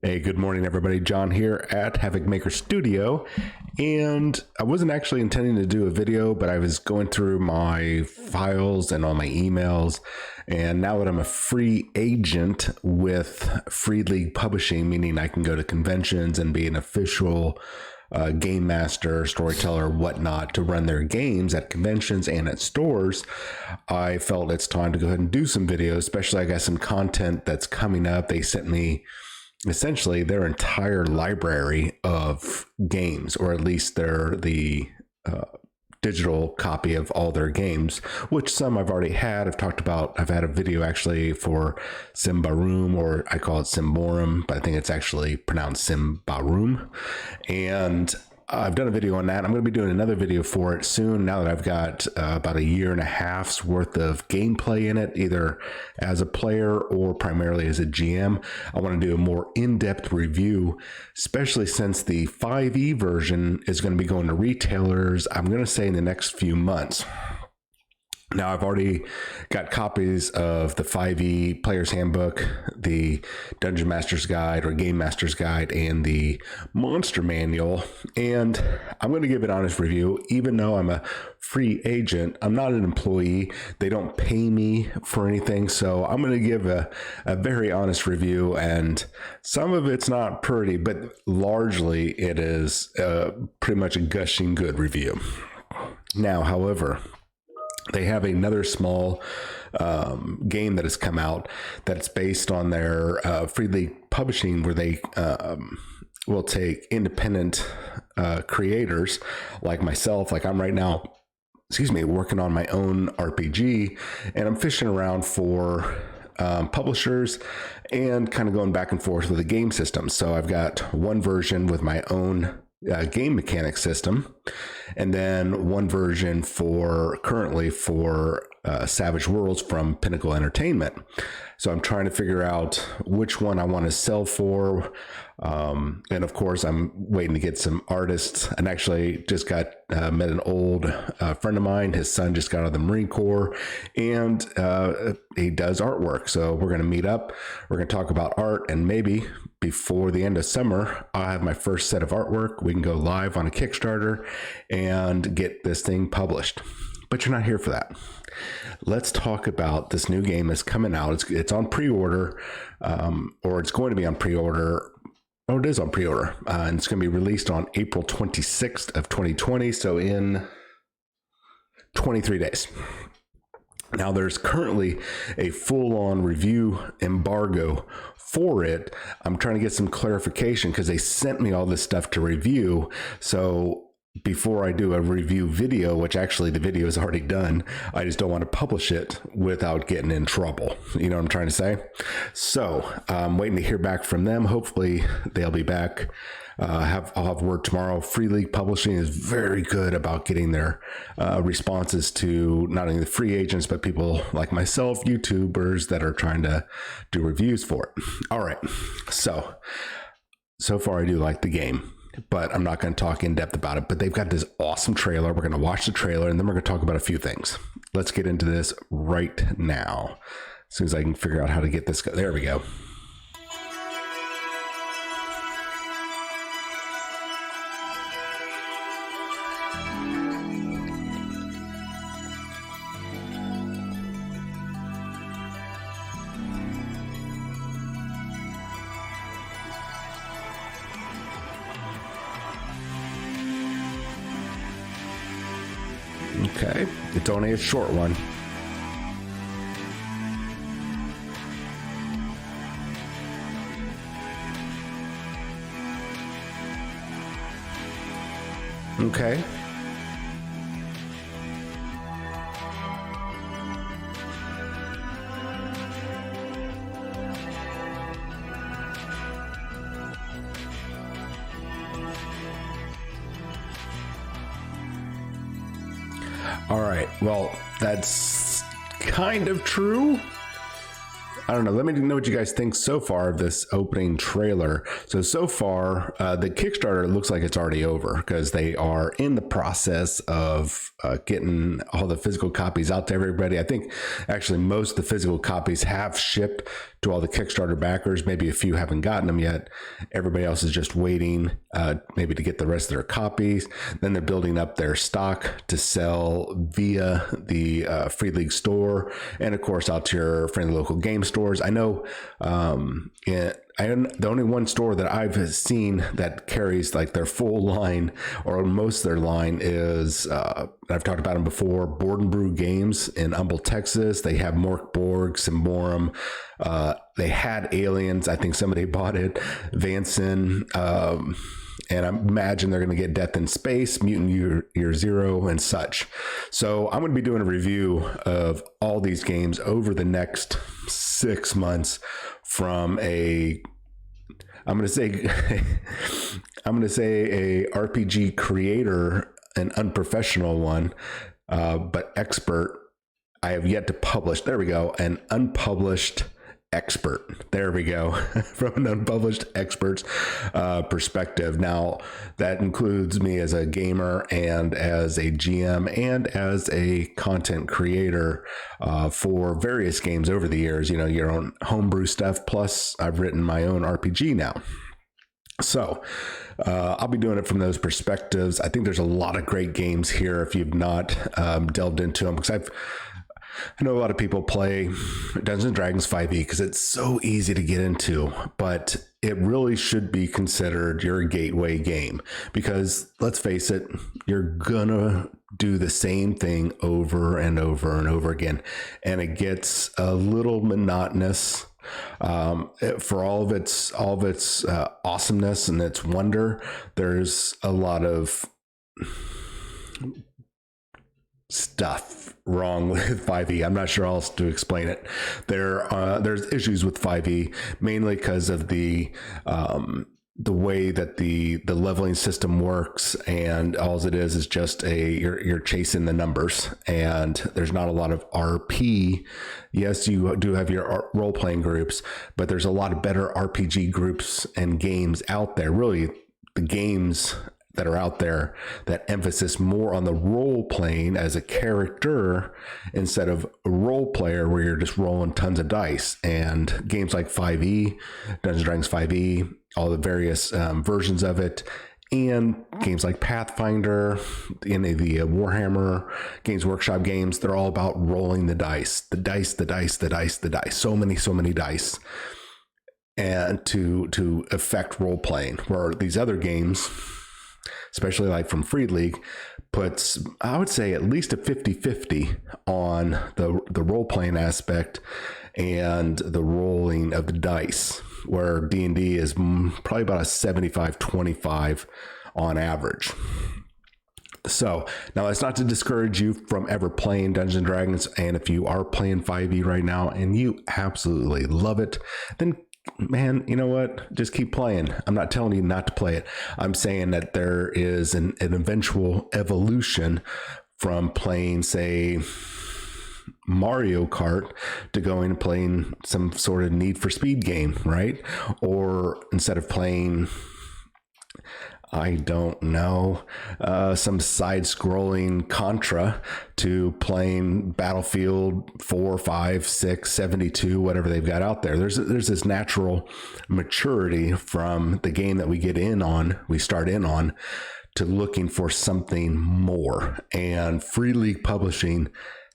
Hey, good morning, everybody. John here at Havokmkr Studio. And I wasn't actually intending to do a video, but I was going through my files and all my emails. And now that I'm a free agent with Free League Publishing, meaning I can go to conventions and be an official game master, storyteller, whatnot, to run their games at conventions and at stores, I felt it's time to go ahead and do some videos, especially I got some content that's coming up. They sent me essentially their entire library of games, or at least the digital copy of all their games, which some I've already had. I've had a video actually for Simbarum, or I call it Simborum, but I think it's actually pronounced Simbarum. And I've done a video on that. I'm going to be doing another video for it soon, now that I've got about a year and a half's worth of gameplay in it, either as a player or primarily as a GM. I want to do a more in-depth review, especially since the 5e version is going to be going to retailers, I'm going to say, in the next few months. Now, I've already got copies of the 5e Player's Handbook, the Dungeon Master's Guide or Game Master's Guide, and the Monster Manual. And I'm going to give an honest review. Even though I'm a free agent, I'm not an employee. They don't pay me for anything. So I'm going to give a very honest review. And some of it's not pretty, but largely it is pretty much a gushing good review. Now, however, they have another small game that has come out that's based on their Free League Publishing, where they will take independent creators like myself, like I'm right now, working on my own RPG, and I'm fishing around for publishers and kind of going back and forth with the game system. So I've got one version with my own game mechanic system, and then one version currently for Savage Worlds from Pinnacle Entertainment. So I'm trying to figure out which one I want to sell for. And of course, I'm waiting to get some artists, and actually just met an old friend of mine. His son just got out of the Marine Corps, and he does artwork. So we're going to meet up. We're going to talk about art, and maybe before the end of summer, I'll have my first set of artwork. We can go live on a Kickstarter and get this thing published. But you're not here for that. Let's talk about this new game that's coming out. It's on pre-order, or it's going to be on pre-order. Oh, it is on pre-order, and it's going to be released on April 26th of 2020, so in 23 days. Now, there's currently a full-on review embargo for it. I'm trying to get some clarification because they sent me all this stuff to review. So before I do a review video, which actually the video is already done, I just don't want to publish it without getting in trouble. You know what I'm trying to say? So I'm waiting to hear back from them. Hopefully they'll be back. I'll have word tomorrow. Free League Publishing is very good about getting their responses to not only the free agents, but people like myself, YouTubers that are trying to do reviews for it. All right. So far I do like the game, but I'm not going to talk in depth about it. But they've got this awesome trailer. We're going to watch the trailer, and then we're going to talk about a few things. Let's get into this right now. As soon as I can figure out how to get this. There we go. Okay, it's only a short one. Okay. All right, well, that's kind of true. I don't know. Let me know what you guys think so far of this opening trailer. So far, the Kickstarter looks like it's already over because they are in the process of getting all the physical copies out to everybody. I think actually most of the physical copies have shipped to all the Kickstarter backers. Maybe a few haven't gotten them yet. Everybody else is just waiting maybe to get the rest of their copies. Then they're building up their stock to sell via the Free League store and, of course, out to your friendly local game stores. I know the only one store that I've seen that carries like their full line or most of their line is, I've talked about them before, Board and Brew Games in Humble, Texas. They have Mork Borg, Symborum. They had Aliens. I think somebody bought it. Vanson. And I imagine they're going to get Death in Space, Mutant Year Zero, and such. So I'm going to be doing a review of all these games over the next 6 months from I'm going to say a RPG creator, an unprofessional one, but expert. I have yet to publish. There we go. An unpublished expert. There we go. From an unpublished expert's perspective. Now, that includes me as a gamer and as a GM and as a content creator for various games over the years. You know, your own homebrew stuff. Plus, I've written my own RPG now. So I'll be doing it from those perspectives. I think there's a lot of great games here if you've not delved into them, because I know a lot of people play Dungeons & Dragons 5e because it's so easy to get into, but it really should be considered your gateway game because, let's face it, you're gonna do the same thing over and over and over again, and it gets a little monotonous. For all of its awesomeness and its wonder, there's a lot of stuff wrong with 5e. I'm not sure how else to explain it. There's issues with 5e, mainly because of the way that the leveling system works, and all it is just you're chasing the numbers, and there's not a lot of RP. Yes, you do have your role-playing groups, but there's a lot of better RPG groups and games out there. Really, the games that are out there that emphasis more on the role playing as a character instead of a role player where you're just rolling tons of dice. And games like 5e, Dungeons & Dragons 5e, all the various versions of it, and games like Pathfinder, any of the Warhammer Games Workshop games, they're all about rolling the dice. So many dice. And to affect role playing, where these other games, especially like from Free League, puts, I would say, at least a 50-50 on the role-playing aspect and the rolling of the dice, where D&D is probably about a 75-25 on average. So now that's not to discourage you from ever playing Dungeons & Dragons, and if you are playing 5e right now and you absolutely love it, then man, you know what? Just keep playing. I'm not telling you not to play it. I'm saying that there is an eventual evolution from playing, say, Mario Kart to going and playing some sort of Need for Speed game, right? Or instead of playing, I don't know, some side-scrolling Contra to playing Battlefield 4, 5, 6, 72, whatever they've got out there. There's this natural maturity from the game that we start in on, to looking for something more. And Free League Publishing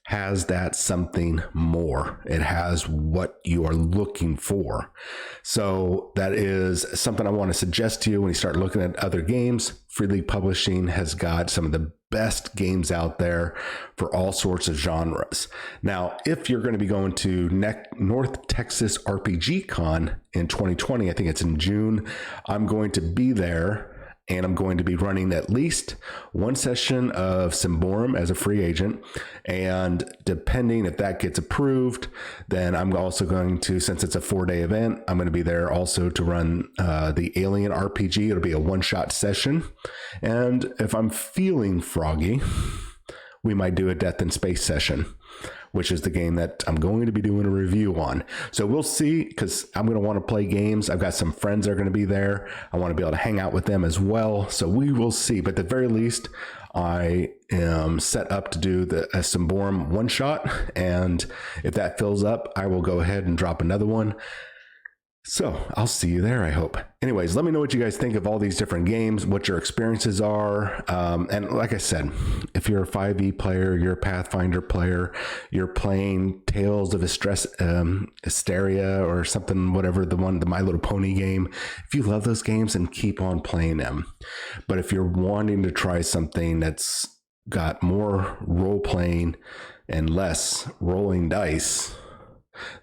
has that something more. It has what you are looking for. So that is something I want to suggest to you when you start looking at other games. Free League Publishing has got some of the best games out there for all sorts of genres. Now, if you're going to be going to North Texas RPG Con in 2020, I think it's in June, I'm going to be there. And I'm going to be running at least one session of Symborum as a free agent. And depending if that gets approved, then I'm also going to, since it's a 4-day event, I'm going to be there also to run the Alien RPG. It'll be a one-shot session. And if I'm feeling froggy, we might do a Death in Space session. which is the game that I'm going to be doing a review on. So we'll see, because I'm going to want to play games. I've got some friends that are going to be there. I want to be able to hang out with them as well. So we will see. But at the very least, I am set up to do the Symborum one shot. And if that fills up, I will go ahead and drop another one. So I'll see you there, I hope. Anyways, let me know what you guys think of all these different games, what your experiences are. And like I said, if you're a 5e player, you're a Pathfinder player, you're playing Tales of Hysteria or something, whatever, the My Little Pony game. If you love those games, then keep on playing them. But if you're wanting to try something that's got more role playing and less rolling dice,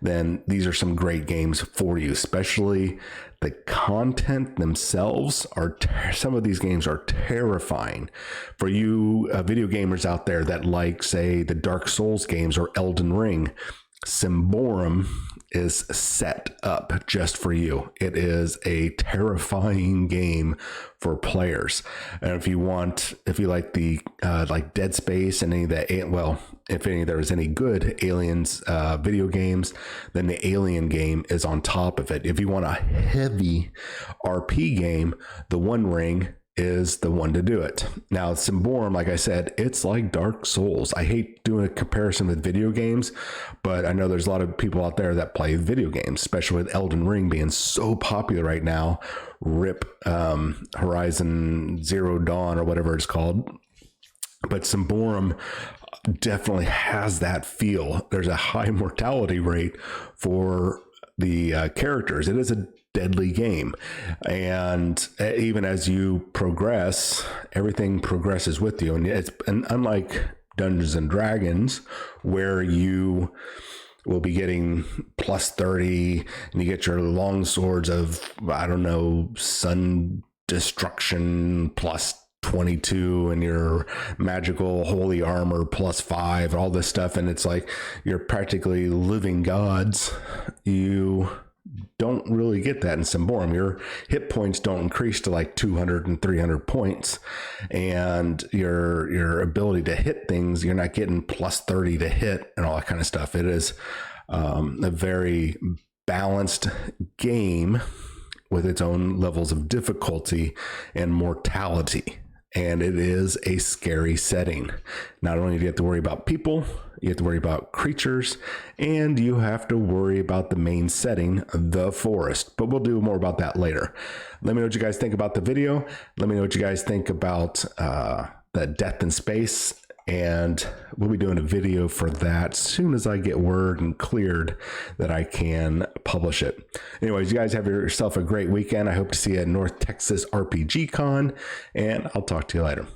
then these are some great games for you. Especially the content themselves are some of these games are terrifying for you video gamers out there that like, say, the Dark Souls games or Elden Ring. Symborum is set up just for you. It is a terrifying game for players. And if you like the like Dead Space and any of that, well, if there is any good Aliens video games, then the Alien game is on top of it. If you want a heavy RP game, the One Ring is the one to do it. Now, Symborum, like I said, it's like Dark Souls. I hate doing a comparison with video games, but I know there's a lot of people out there that play video games, especially with Elden Ring being so popular right now. RIP Horizon Zero Dawn or whatever it's called. But Symborum definitely has that feel. There's a high mortality rate for the characters. It is a deadly game, and even as you progress, everything progresses with you. And unlike Dungeons and Dragons, where you will be getting plus 30 and you get your long swords of, I don't know, sun destruction plus 22 and your magical holy armor plus 5, all this stuff, and it's like you're practically living gods. You don't really get that in Symborum. Your hit points don't increase to like 200 and 300 points, and your ability to hit things, you're not getting plus 30 to hit and all that kind of stuff. It is a very balanced game with its own levels of difficulty and mortality. And it is a scary setting. Not only do you have to worry about people, you have to worry about creatures, and you have to worry about the main setting, the forest. But we'll do more about that later. Let me know what you guys think about the video. Let me know what you guys think about the Death in Space. And we'll be doing a video for that as soon as I get word and cleared that I can publish it. Anyways, you guys have yourself a great weekend. I hope to see you at North Texas RPG Con, and I'll talk to you later.